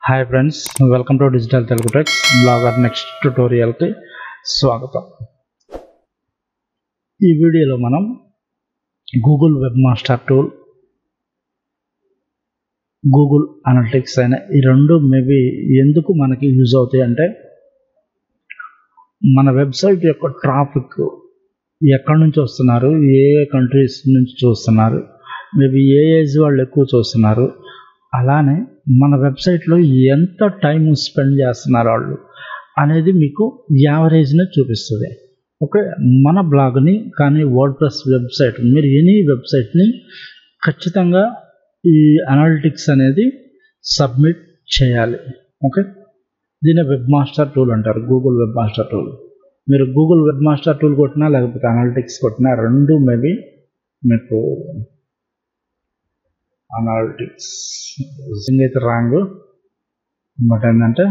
Hi friends, welcome to digital Telugu tricks blogger next ట్యుటోరియల్కి స్వాగతం. ఈ వీడియోలో మనం Google web master tool, Google analytics అయిన ఈ రెండు మేబీ ఎందుకు మనకి యూజ్ అవుతాయి అంటే, మన వెబ్సైట్ యొక్క ట్రాఫిక్ ఎక్కడి నుంచి వస్తున్నారు, ఏ కంట్రీస్ నుంచి చూస్తున్నారు, మేబీ ఏ ఏజ్ వాళ్ళు ఎక్కువ చూస్తున్నారు, అలానే మన వెబ్సైట్లో ఎంత టైం స్పెండ్ చేస్తున్నారు వాళ్ళు అనేది మీకు యావరేజ్ని చూపిస్తుంది. ఓకే, మన బ్లాగ్ని కానీ వర్డ్ప్రెస్ వెబ్సైట్, మీరు ఎనీ వెబ్సైట్ని ఖచ్చితంగా ఈ అనలిటిక్స్ అనేది సబ్మిట్ చేయాలి. ఓకే, దీన్ని వెబ్ మాస్టర్ టూల్ అంటారు, గూగుల్ వెబ్ మాస్టర్ టూల్. మీరు గూగుల్ వెబ్ మాస్టర్ టూల్ కొట్టినా లేకపోతే అనలిటిక్స్ కొట్టినా రెండు మేబీ మీకు అనలిటిక్స్ అయితే రాంగ్, బట్ ఏంటంటే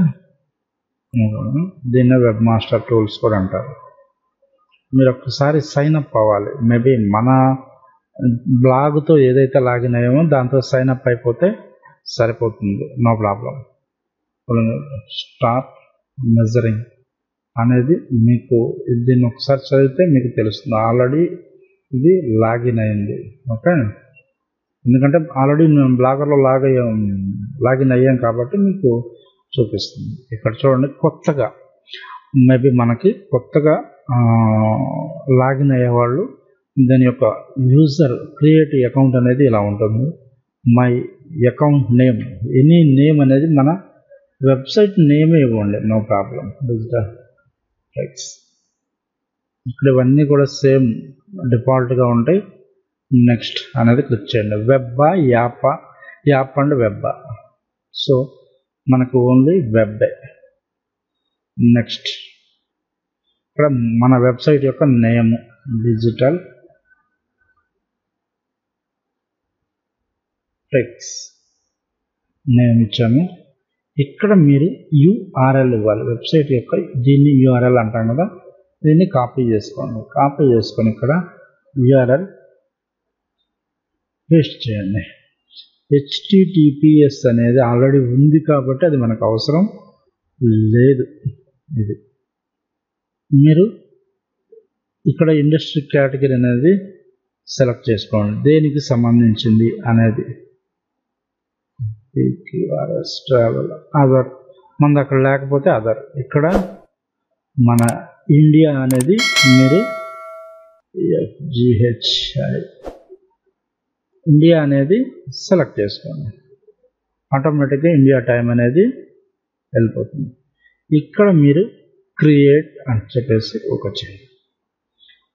దీన్ని వెబ్ మాస్టర్ టూల్స్ కూడా అంటారు. మీరు ఒక్కసారి సైన్ అప్ అవ్వాలి. మేబీ మన బ్లాగ్తో ఏదైతే లాగిన్ అయ్యామో దాంతో సైన్ అప్ అయిపోతే సరిపోతుంది, నో ప్రాబ్లం. స్టార్ట్ మెజరింగ్ అనేది మీకు దీన్ని ఒకసారి చదివితే మీకు తెలుస్తుంది, ఆల్రెడీ ఇది లాగిన్ అయింది. ఓకే, ఎందుకంటే ఆల్రెడీ మేము బ్లాగర్లో లాగిన్ అయ్యాం కాబట్టి మీకు చూపిస్తుంది. ఇక్కడ చూడండి, కొత్తగా మేబీ మనకి కొత్తగా లాగిన్ అయ్యేవాళ్ళు దాని యొక్క యూజర్ క్రియేట్ అకౌంట్ అనేది ఇలా ఉంటుంది. My account name, any name అనేది మన వెబ్సైట్ నేమే ఇవ్వండి, నో ప్రాబ్లం. డిజిటల్ టెక్స్ ఇక్కడ ఇవన్నీ కూడా సేమ్ డిఫాల్ట్గా ఉంటాయి. నెక్స్ట్ అనేది క్లిక్ చేయండి. వెబ్బా యాపా, యాప్ అండ్ వెబ్బా, సో మనకు ఓన్లీ వెబ్బే. నెక్స్ట్ ఇక్కడ మన వెబ్సైట్ యొక్క నేమ్ డిజిటల్ టెక్స్ నేమ్ ఇచ్చాము. ఇక్కడ మీరు యూఆర్ఎల్ ఇవ్వాలి, వెబ్సైట్ యొక్క దీన్ని యూఆర్ఎల్ అంటాం కదా, దీన్ని కాపీ చేసుకోండి. కాపీ చేసుకొని ఇక్కడ యూఆర్ఎల్ పేస్ట్ చేయండి. HTTPS అనేది ఆల్రెడీ ఉంది కాబట్టి అది మనకు అవసరం లేదు. ఇది మీరు ఇక్కడ ఇండస్ట్రీ కేటగిరీ అనేది సెలెక్ట్ చేసుకోండి, దేనికి సంబంధించింది అనేది. ట్రావెల్, అదర్, మనది అక్కడ లేకపోతే అదర్. ఇక్కడ మన ఇండియా అనేది మీరు FGHI ఇండియా అనేది సెలెక్ట్ చేసుకోండి, ఆటోమేటిక్గా ఇండియా టైం అనేది వెళ్ళిపోతుంది. ఇక్కడ మీరు క్రియేట్ అని చెప్పేసి ఒక చేయండి.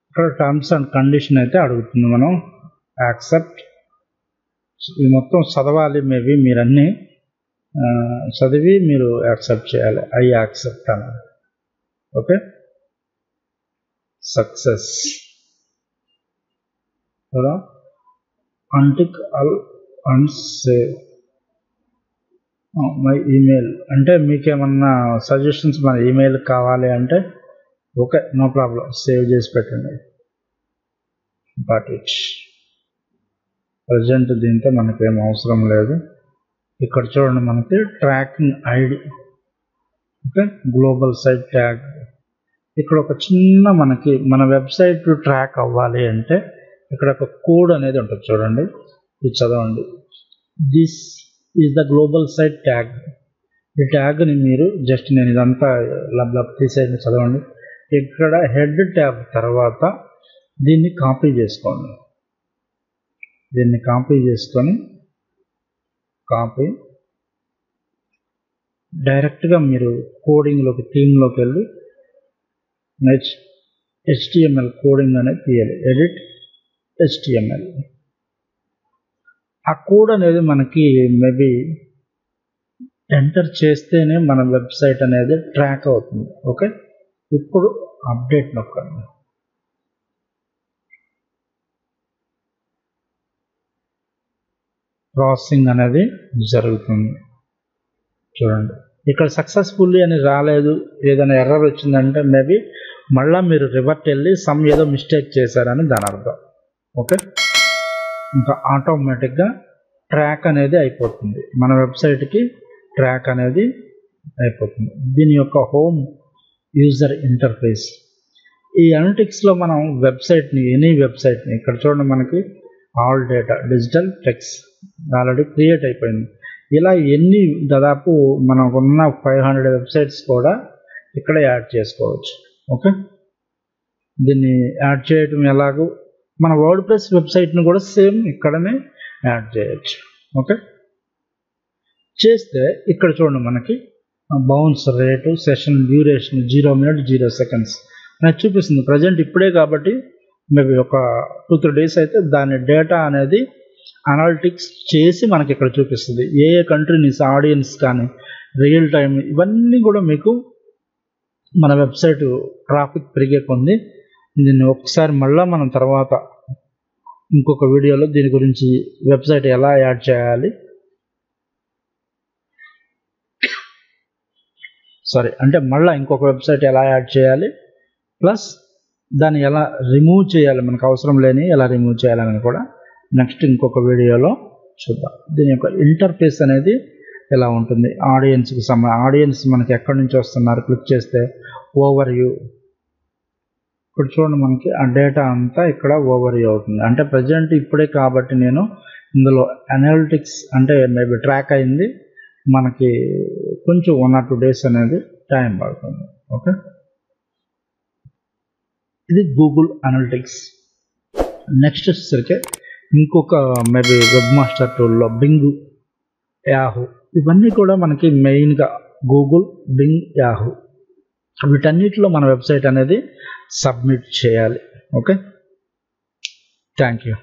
ఇక్కడ టర్మ్స్ అండ్ కండిషన్ అయితే అడుగుతుంది, మనం యాక్సెప్ట్. ఇది మొత్తం చదవాలి, మేబీ మీరు అన్నీ చదివి మీరు యాక్సెప్ట్ చేయాలి. ఐ యాక్సెప్ట్ అన్నారు. Okay, success. Antique all and save my email, అంటే మీకేమన్నా సజెషన్స్ మన ఈమెయిల్ కావాలి అంటే ఓకే, నో ప్రాబ్లం, సేవ్ చేసి పెట్టండి. బట్ ఇట్ ప్రజెంట్ దీంతో మనకేం అవసరం లేదు. ఇక్కడ చూడండి, మనకి tracking ID, okay, global site tag. ఇక్కడ ఒక చిన్న మనకి మన వెబ్సైట్ ట్రాక్ అవ్వాలి అంటే ఇక్కడ ఒక కోడ్ అనేది ఉంటుంది, చూడండి, ఇది చదవండి. This is the global site tag. ఈ ట్యాగ్ని మీరు జస్ట్, నేను ఇదంతా లబ్ తీసేయండి, చదవండి. ఇక్కడ హెడ్ ట్యాగ్ తర్వాత దీన్ని కాపీ చేసుకోండి. దీన్ని కాపీ చేసుకొని డైరెక్ట్గా మీరు కోడింగ్లోకి, థీమ్లోకి వెళ్ళి HTML కోడింగ్ అనేది తీయాలి. Edit HTML. ఆ కోడ్ అనేది మనకి మేబీ ఎంటర్ చేస్తేనే మన వెబ్సైట్ అనేది ట్రాక్ అవుతుంది. ఓకే, ఇప్పుడు అప్డేట్ నొక్కండి. ప్రాసెసింగ్ అనేది జరుగుతుంది. చూడండి, ఇక్కడ సక్సెస్ఫుల్లీ అని రాలేదు, ఏదైనా ఎర్రర్ వచ్చిందంటే మేబీ మళ్ళీ మీరు రివర్ట్ వెళ్ళి సమ్ ఏదో మిస్టేక్ చేశారని దాని అర్థం. ఓకే, ఇంకా ఆటోమేటిక్గా ట్రాక్ అనేది అయిపోతుంది, మన వెబ్సైట్కి ట్రాక్ అనేది అయిపోతుంది. దీని యొక్క హోమ్ యూజర్ ఇంటర్ఫేస్. ఈ అనలిటిక్స్లో మనం వెబ్సైట్ని, ఎనీ వెబ్సైట్ని, ఇక్కడ చూడండి మనకి all data digital text already create అయిపోయింది. ఇలా దాదాపు మనకున్న 500 వెబ్సైట్స్ కూడా ఇక్కడ యాడ్ చేసుకోవచ్చు. ఓకే, దీన్ని యాడ్ చేయటం ఎలాగో మన వర్డ్ ప్రెస్ వెబ్సైట్ని కూడా సేమ్ ఇక్కడనే యాడ్ చేయొచ్చు. ఓకే, చేస్తే ఇక్కడ చూడండి మనకి bounce rate, session duration 0 minutes 0 seconds నాకు చూపిస్తుంది. ప్రజెంట్ ఇప్పుడే కాబట్టి మేబీ ఒక 2-3 days అయితే దాని డేటా అనేది అనలిటిక్స్ చేసి మనకి ఇక్కడ చూపిస్తుంది. ఏ కంట్రీస్ ఆడియన్స్ కానీ రియల్ టైం ఇవన్నీ కూడా మీకు మన వెబ్సైట్ ట్రాఫిక్ పెరిగే కొంది. దీన్ని ఒకసారి మళ్ళీ మనం తర్వాత ఇంకొక వీడియోలో దీని గురించి వెబ్సైట్ ఎలా యాడ్ చేయాలి, మళ్ళీ ఇంకొక వెబ్సైట్ ఎలా యాడ్ చేయాలి, ప్లస్ దాన్ని ఎలా రిమూవ్ చేయాలి, మనకు అవసరం లేని ఎలా రిమూవ్ చేయాలని కూడా నెక్స్ట్ ఇంకొక వీడియోలో చూద్దాం. దీని యొక్క ఇంటర్ఫేస్ అనేది ఎలా ఉంటుంది, ఆడియన్స్ మనకి ఎక్కడి నుంచి వస్తున్నారు క్లిక్ చేస్తే ఓవర్ వ్యూ. ఇప్పుడు చూడండి మనకి ఆ డేటా అంతా ఇక్కడ ఓవర్ వ్యూ అవుతుంది. అంటే ప్రజెంట్ ఇప్పుడే కాబట్టి నేను ఇందులో అనలిటిక్స్ అంటే మేబీ ట్రాక్ అయింది, మనకి కొంచెం 1 or 2 days అనేది టైం పడుతుంది. ఓకే, ఇది గూగుల్ అనలిటిక్స్. నెక్స్ట్ వచ్చేసరికి ఇంకొక మేబీ వెబ్ మాస్టర్ టూల్లో బింగ్, యాహూ, ఇవన్నీ కూడా మనకి మెయిన్గా గూగుల్, బింగ్, యాహూ వీటన్నిటిలో మన వెబ్సైట్ అనేది సబ్మిట్ చేయాలి. Okay, thank you.